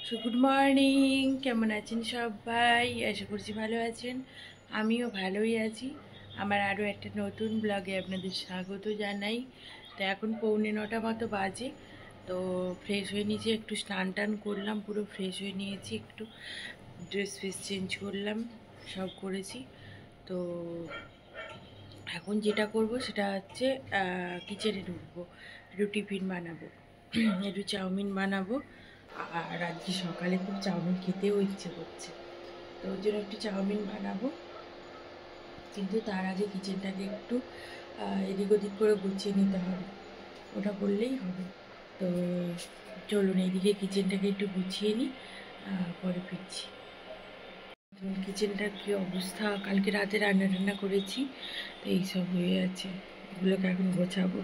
Good morning, কেমন আছেন সবাই? আশা করছি ভালো আছেন। আমিও ভালোই আছি। আমার আরও একটা নতুন ব্লগে আপনাদের স্বাগত জানাই। তো এখন 8:45 মতো বাজে। তো ফ্রেশ হয়ে নিয়েছি, একটু স্নান টান করলাম, পুরো ফ্রেশ হয়ে নিয়েছি, একটু ড্রেস ফ্রেস চেঞ্জ করলাম, সব করেছি। তো এখন যেটা করব সেটা হচ্ছে কিচেনে ঢুকবো, একটু টিফিন বানাবো, একটু চাউমিন বানাবো। আর আজকে সকালে খুব চাউমিন খেতেও ইচ্ছে করছে, তো ওর জন্য একটু চাউমিন বানাবো। কিন্তু তার আগে কিচেনটাকে একটু এদিক ওদিক করে গুছিয়ে নিতে হবে, ওটা করলেই হবে। তো চলুন এইদিকে কিচেনটাকে একটু গুছিয়ে নিই, পরে ফিরছি। কিচেনটার কী অবস্থা, কালকে রাতে রান্না টান্না করেছি, তো এইসব হয়ে আছে, এগুলোকে এখন গোছাবো।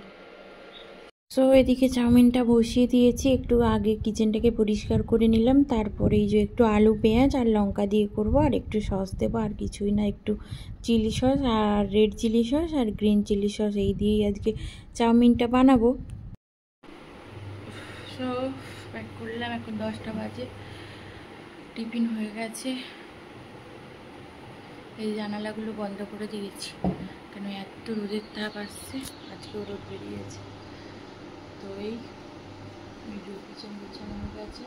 সো এদিকে চাউমিনটা বসিয়ে দিয়েছি, একটু আগে কিচেনটাকে পরিষ্কার করে নিলাম, তারপরে এই যে একটু আলু পেঁয়াজ আর লঙ্কা দিয়ে করব, আর একটু সস দেবো, আর কিছুই না, একটু চিলি সস আর রেড চিলি সস আর গ্রিন চিলি সস এই দিয়েই আজকে চাউমিনটা বানাবো। সো প্যাক করলাম, এখন 10টা বাজে, টিফিন হয়ে গেছে। এই জানালাগুলো বন্ধ করে দিয়েছি, কেন এত রোদের তাপ আসছে, আজকেও রোদ বেরিয়েছে। তো এই কিচেন গোছানো হয়ে গেছে।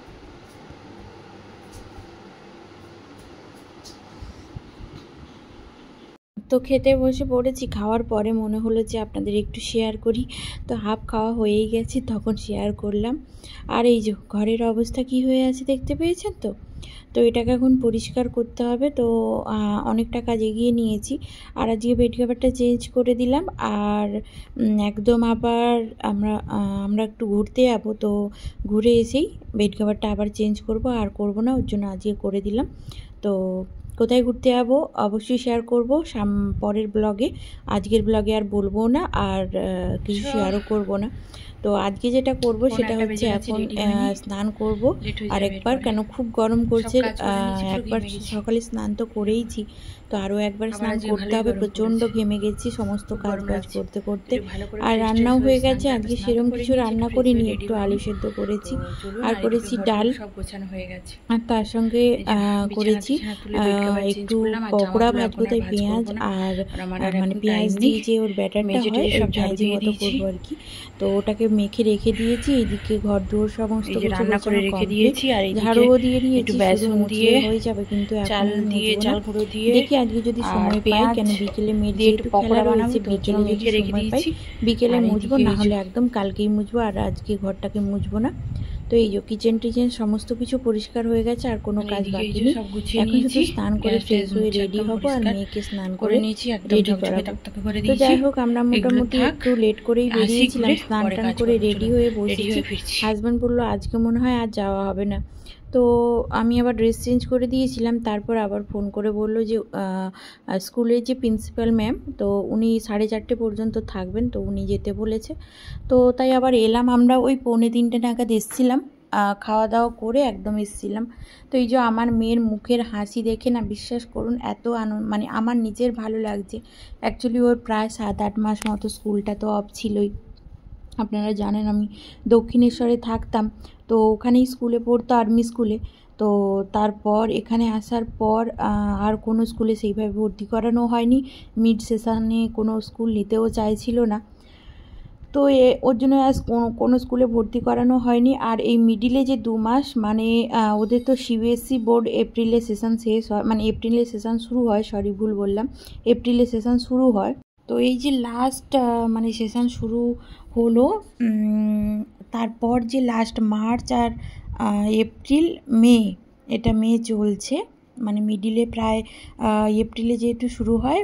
তো খেতে বসে পড়েছি, খাওয়ার পরে মনে হলো যে আপনাদের একটু শেয়ার করি, তো হাফ খাওয়া হয়েই গেছে, তখন শেয়ার করলাম। আর এই যে ঘরের অবস্থা কি হয়ে আছে দেখতে পেয়েছেন তো। তো এটাকে এখন পরিষ্কার করতে হবে। তো অনেকটা কাজ এগিয়ে নিয়েছি, আর আজকে বেড কভারটা চেঞ্জ করে দিলাম। আর একদম আবার আমরা একটু ঘুরতে যাবো, তো ঘুরে এসেই বেড কভারটা আবার চেঞ্জ করব, আর করব না, ওর জন্য আজকে করে দিলাম। তো কোথায় ঘুরতে যাবো অবশ্যই শেয়ার করব পরের ব্লগে, আজকের ব্লগে আর বলবো না, আর কিছু শেয়ারও করব না। তো আজকে যেটা করব সেটা হচ্ছে এখন স্নান করব আরেকবার, কেন খুব গরম করছে। একবার সকালে স্নান তো করেইছি, তো আরও একবার স্নান করতে হবে, প্রচণ্ড ঘেমে গেছি সমস্ত কাজ বাজ করতে করতে। আর রান্নাও হয়ে গেছে, আজকে সেরকম কিছু রান্না করিনি, একটু আলু সেদ্ধ করেছি আর করেছি ডাল, সব গোছানো হয়ে গেছে। আর তার সঙ্গে করেছি একটু পকোড়া ভাজবো, তাই পেঁয়াজ আর মানে পেঁয়াজ দিয়ে যে ওর ব্যাটারটা হয় ওই পেঁয়াজি মতো করবো আর কি। তো ওটাকে মেখে রেখে দিয়েছি, এইদিকে ঘর দুয়ার সমস্ত কিছু রান্না করে রেখে দিয়েছি, আর ঝাড়ুও দিয়ে দিয়েছি, বেসন দিয়ে হয়ে যাবে, কিন্তু চাল দিয়ে চাল গুঁড়ো দিয়ে দেখি আজকে যদি সময় পাই, কেন বিকেলে মেয়ের যেহেতু খেলা রয়েছে, বিকেলে যদি সময় পাই বিকেলে মুছবো, না হলে একদম কালকেই মুছবো, আর আজকে ঘরটাকে মুছবো না। তো এই যে কিচেন টিচেন সমস্ত কিছু পরিষ্কার হয়ে গেছে, আর কোনো কাজ বাকি নেই। এখন শুধু স্নান করে ফ্রেশ হয়ে রেডি হবো, আর মেয়েকে স্নান করে রেডি করাবো। তো যাই হোক, আমরা মোটামুটি একটু লেট করেই বেরিয়েছিলাম, স্নান টান করে রেডি হয়ে বসেছি। হাজব্যান্ড বললো আজকে মনে হয় আর যাওয়া হবে না, তো আমি আবার ড্রেস চেঞ্জ করে দিয়েছিলাম। তারপর আবার ফোন করে বললো যে স্কুলের যে প্রিন্সিপাল ম্যাম, তো উনি 4:30 পর্যন্ত থাকবেন, তো উনি যেতে বলেছে। তো তাই আবার এলাম, আমরা ওই 2:45 নাগাদ এসেছিলাম, খাওয়া দাওয়া করে একদম এসেছিলাম। তো এই যে আমার মেয়ের মুখের হাসি দেখে না, বিশ্বাস করুন এত মানে আমার নিজের ভালো লাগছে। অ্যাকচুয়ালি ওর প্রায় 7-8 মাস মতো স্কুলটা তো অফ ছিলই, আপনারা জানেন আমি দক্ষিণেশ্বরে থাকতাম, তো ওখানেই স্কুলে পড়তো, আর্মি স্কুলে। তো তারপর এখানে আসার পর আর কোনো স্কুলে সেইভাবে ভর্তি করানো হয়নি, মিড সেশনে কোনো স্কুল নিতেও চাইছিল না, তো ওর জন্য আজ কোনো স্কুলে ভর্তি করানো হয়নি। আর এই মিডিলে যে 2 মাস, মানে ওদের তো সিবিএসসি বোর্ড এপ্রিলে সেশন শেষ হয়, মানে এপ্রিলে সেশন শুরু হয়, সরি ভুল বললাম, এপ্রিলে সেশন শুরু হয়। তো এই যে লাস্ট মানে সেশন শুরু হলো, তারপর যে লাস্ট মার্চ আর এপ্রিল মে, এটা মে চলছে, মানে মিডিলে প্রায় এপ্রিলে যেহেতু শুরু হয়,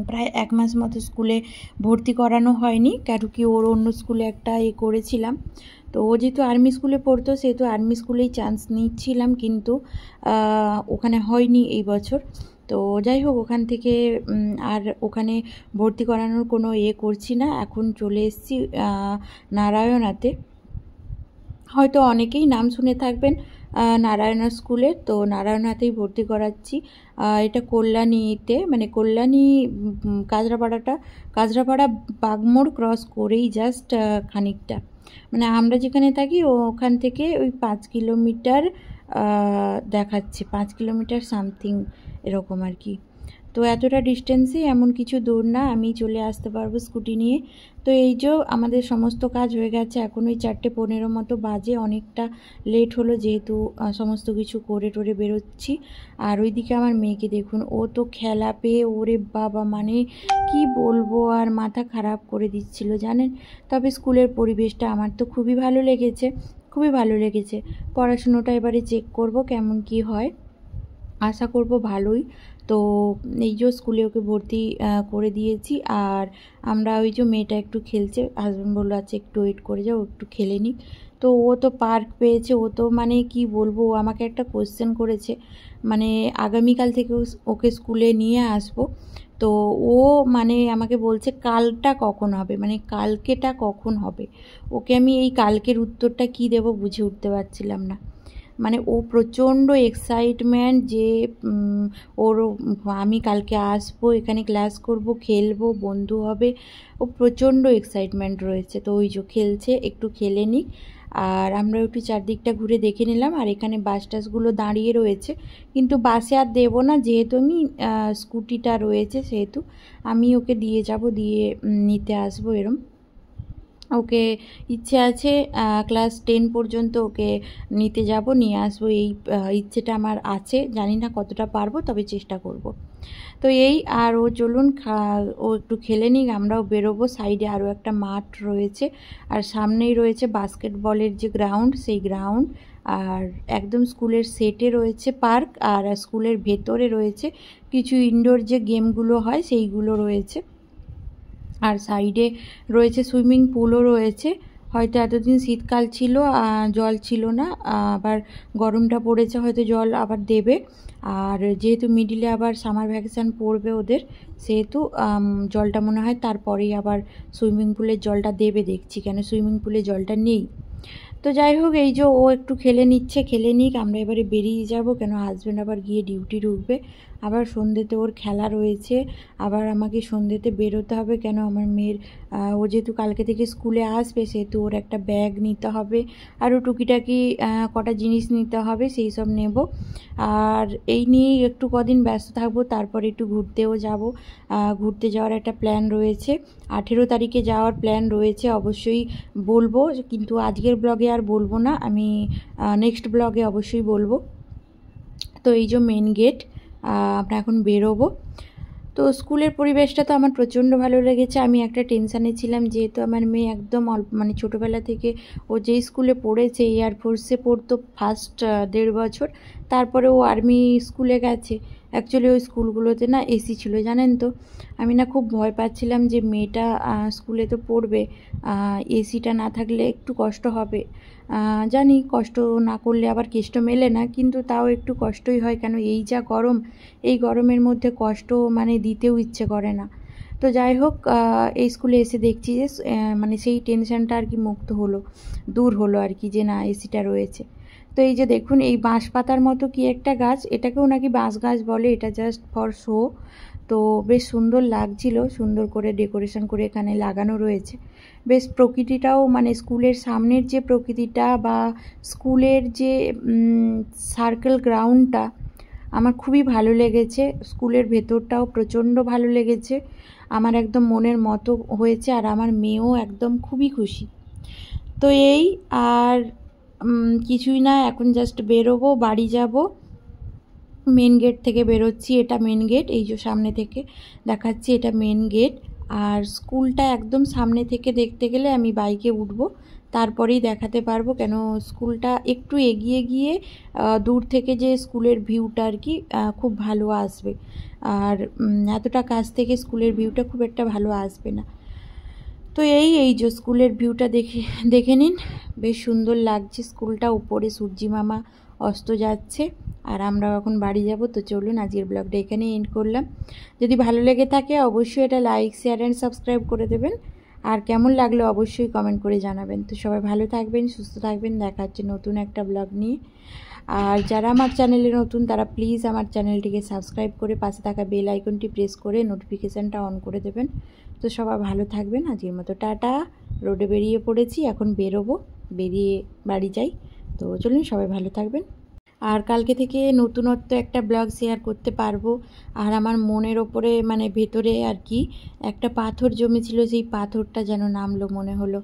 প্রায় 1 মাস মতো স্কুলে ভর্তি করানো হয়নি, কেন কি ওর অন্য স্কুলে একটা করেছিলাম। তো ও যেহেতু আর্মি স্কুলে পড়তো, সেহেতু আর্মি স্কুলেই চান্স নিচ্ছিলাম, কিন্তু ওখানে হয়নি এই বছর। তো যাই হোক, ওখান থেকে আর ওখানে ভর্তি করানোর কোনো করছি না, এখন চলে এসেছি নারায়ণাতে। হয়তো অনেকেই নাম শুনে থাকবেন নারায়ণা স্কুলে, তো নারায়ণাতেই ভর্তি করাচ্ছি। এটা কল্যাণীতে, মানে কল্যাণী কাজরাপাড়া বাগমোড় ক্রস করেই জাস্ট খানিকটা, মানে আমরা যেখানে থাকি ওখান থেকে ওই 5 কিলোমিটার দেখাচ্ছে 5 কিলোমিটার সামথিং এরকম আর কি। তো এতটা ডিস্টেন্সে, এমন কিছু দূর না, আমি চলে আসতে পারবো স্কুটি নিয়ে। তো এই যে আমাদের সমস্ত কাজ হয়ে গেছে, এখন ওই 4:15 মতো বাজে, অনেকটা লেট হলো যেহেতু সমস্ত কিছু করে টোরে বেরোচ্ছি। আর ওইদিকে আমার মেয়েকে দেখুন, ও তো খেলা পেয়ে ওরে বাবা মানে কি বলবো, আর মাথা খারাপ করে দিচ্ছিল জানেন। তবে স্কুলের পরিবেশটা আমার তো খুবই ভালো লেগেছে, খুবই ভালো লেগেছে। পড়াশুনোটা এবারে চেক করব কেমন কি হয়, আশা করব ভালোই। তো এই যে স্কুলে ওকে ভর্তি করে দিয়েছি। আর আমরা ওই যে মেয়েটা একটু খেলছে, হাজব্যান্ড বললো আচ্ছা একটু ওয়েট করে যাও, একটু খেলে নিক। তো ও তো পার্ক পেয়েছে, ও তো মানে কি বলবো, ও আমাকে একটা কোয়েশ্চেন করেছে, মানে আগামীকাল থেকে ওকে স্কুলে নিয়ে আসবো। তো ও মানে আমাকে বলছে কালটা কখন হবে, মানে কালকেটা কখন হবে। ওকে আমি এই কালকের উত্তরটা কি দেব বুঝে উঠতে পারছিলাম না। মানে ও প্রচণ্ড এক্সাইটমেন্ট যে ওর আমি কালকে আসবো, এখানে ক্লাস করব, খেলবো, বন্ধু হবে, ও প্রচণ্ড এক্সাইটমেন্ট রয়েছে। তো ওই যে খেলছে, একটু খেলে নিক। আর আমরা একটু চারদিকটা ঘুরে দেখে নিলাম। আর এখানে বাস টাসগুলো দাঁড়িয়ে রয়েছে, কিন্তু বাসে আর দেবো না, যেহেতু আমি স্কুটিটা রয়েছে সেহেতু আমি ওকে দিয়ে যাব, দিয়ে নিতে আসবো এরম। ওকে ইচ্ছে আছে ক্লাস 10 পর্যন্ত ওকে নিতে যাব, নিয়ে আসবো, এই ইচ্ছেটা আমার আছে। জানি না কতটা পারবো, তবে চেষ্টা করব। তো এই আর ও চলুন ও একটু খেলে নিক, আমরাও বেরোবো। সাইডে আরও একটা মাঠ রয়েছে, আর সামনেই রয়েছে বাস্কেটবলের যে গ্রাউন্ড, সেই গ্রাউন্ড। আর একদম স্কুলের সেটে রয়েছে পার্ক, আর স্কুলের ভেতরে রয়েছে কিছু ইনডোর যে গেমগুলো হয় সেইগুলো রয়েছে। আর সাইডে রয়েছে সুইমিং পুলও রয়েছে। হয়তো এতদিন শীতকাল ছিল, জল ছিল না, আবার গরমটা পড়েছে, হয়তো জল আবার দেবে। আর যেহেতু মিডিলে আবার সামার ভ্যাকেশান পড়বে ওদের, সেহেতু জলটা মনে হয় তারপরেই আবার সুইমিং পুলের জলটা দেবে দেখছি, কেন সুইমিং পুলে জলটা নেই। তো যাই হোক, এই যে ও একটু খেলে নিচ্ছে, খেলে নিক, আমরা এবারে বেরিয়ে যাব, কেন হাজব্যান্ড আবার গিয়ে ডিউটি ঢুকবে। আবার সন্ধ্যেতে ওর খেলা রয়েছে, আবার আমাকে সন্ধ্যেতে বেরোতে হবে, কেন আমার মেয়ের ও যেহেতু কালকে থেকে স্কুলে আসবে, সেহেতু ওর একটা ব্যাগ নিতে হবে, আরও টুকিটাকি কটা জিনিস নিতে হবে, সেই সব নেব। আর এই নিয়েই একটু কদিন ব্যস্ত থাকবো, তারপরে একটু ঘুরতেও যাব। ঘুরতে যাওয়ার একটা প্ল্যান রয়েছে, 18 তারিখে যাওয়ার প্ল্যান রয়েছে, অবশ্যই বলবো, কিন্তু আজকের ব্লগে আর বলবো না, আমি নেক্সট ব্লগে অবশ্যই বলবো। তো এই যে মেন গেট, আমরা এখন বেরোবো। তো স্কুলের পরিবেশটা তো আমার প্রচণ্ড ভালো লেগেছে। আমি একটা টেনশানে ছিলাম, যেহেতু আমার মেয়ে একদম মানে ছোটোবেলা থেকে ও যেই স্কুলে পড়েছে, এয়ারফোর্সে পড়তো ফার্স্ট 1.5 বছর, তারপরে ও আর্মি স্কুলে গেছে। অ্যাকচুয়ালি ওই স্কুলগুলোতে না এসি ছিল জানেন তো। আমি না খুব ভয় পাচ্ছিলাম যে মেয়েটা স্কুলে তো পড়বে, এসিটা না থাকলে একটু কষ্ট হবে। জানি কষ্ট না করলে আবার কেষ্ট মেলে না, কিন্তু তাও একটু কষ্টই হয়, কেন এই যা গরম, এই গরমের মধ্যে কষ্ট মানে দিতেও ইচ্ছে করে না। তো যাই হোক, এই স্কুলে এসে দেখছি যে মানে সেই টেনশনটা আর কি মুক্ত হলো, দূর হলো আর কি, যে না এসিটা রয়েছে। তো এই যে দেখুন, এই বাঁশ পাতার মতো কি একটা গাছ, এটাকেও নাকি বাঁশ গাছ বলে, এটা জাস্ট ফর শো। তো বেশ সুন্দর লাগছিল, সুন্দর করে ডেকোরেশন করে এখানে লাগানো রয়েছে। বেশ প্রকৃতিটাও মানে স্কুলের সামনের যে প্রকৃতিটা, বা স্কুলের যে সার্কেল গ্রাউন্ডটা আমার খুবই ভালো লেগেছে। স্কুলের ভেতরটাও প্রচণ্ড ভালো লেগেছে, আমার একদম মনের মতো হয়েছে। আর আমার মেয়েও একদম খুবই খুশি। তো এই আর কিছুই না, এখন জাস্ট বেরোবো, বাড়ি যাব। মেন গেট থেকে বেরোচ্ছি, এটা মেন গেট, এই যে সামনে থেকে দেখাচ্ছি, এটা মেন গেট। আর স্কুলটা একদম সামনে থেকে দেখতে গেলে আমি বাইকে উঠবো, তারপরেই দেখাতে পারবো, কেন স্কুলটা একটু এগিয়ে গিয়ে দূর থেকে যে স্কুলের ভিউটা আর কি খুব ভালো আসবে। আর এতটা কাছ থেকে স্কুলের ভিউটা খুব একটা ভালো আসবে না। তো এই যে স্কুলের ভিউটা দেখে নিন, বেশ সুন্দর লাগছে স্কুলটা, উপরে সূর্যি মামা অস্ত যাচ্ছে। আর আমরা এখন বাড়ি যাব। তো চলুন আজকের ব্লগটা এখানেই এন্ড করলাম। যদি ভালো লেগে থাকে অবশ্যই এটা লাইক, শেয়ার অ্যান্ড সাবস্ক্রাইব করে দেবেন। আর কেমন লাগলো অবশ্যই কমেন্ট করে জানাবেন। তো সবাই ভালো থাকবেন, সুস্থ থাকবেন, দেখা হচ্ছে নতুন একটা ব্লগ নিয়ে। আর যারা আমার চ্যানেলে নতুন, তারা প্লিজ আমার চ্যানেলটিকে সাবস্ক্রাইব করে পাশে থাকা বেল আইকনটি প্রেস করে নোটিফিকেশানটা অন করে দেবেন। তো সবাই ভালো থাকবেন, আজকের মতো টাটা। রোডে বেরিয়ে পড়েছি, এখন বেরোবো, বেরিয়ে বাড়ি যাই। তো চলুন সবাই ভালো থাকবেন। আর কালকে থেকে নতুনত্ব একটা ব্লগ শেয়ার করতে পারবো। আর আমার মনের ওপরে মানে ভেতরে আর কি একটা পাথর জমেছিল, সেই পাথরটা যেন নামলো মনে হলো।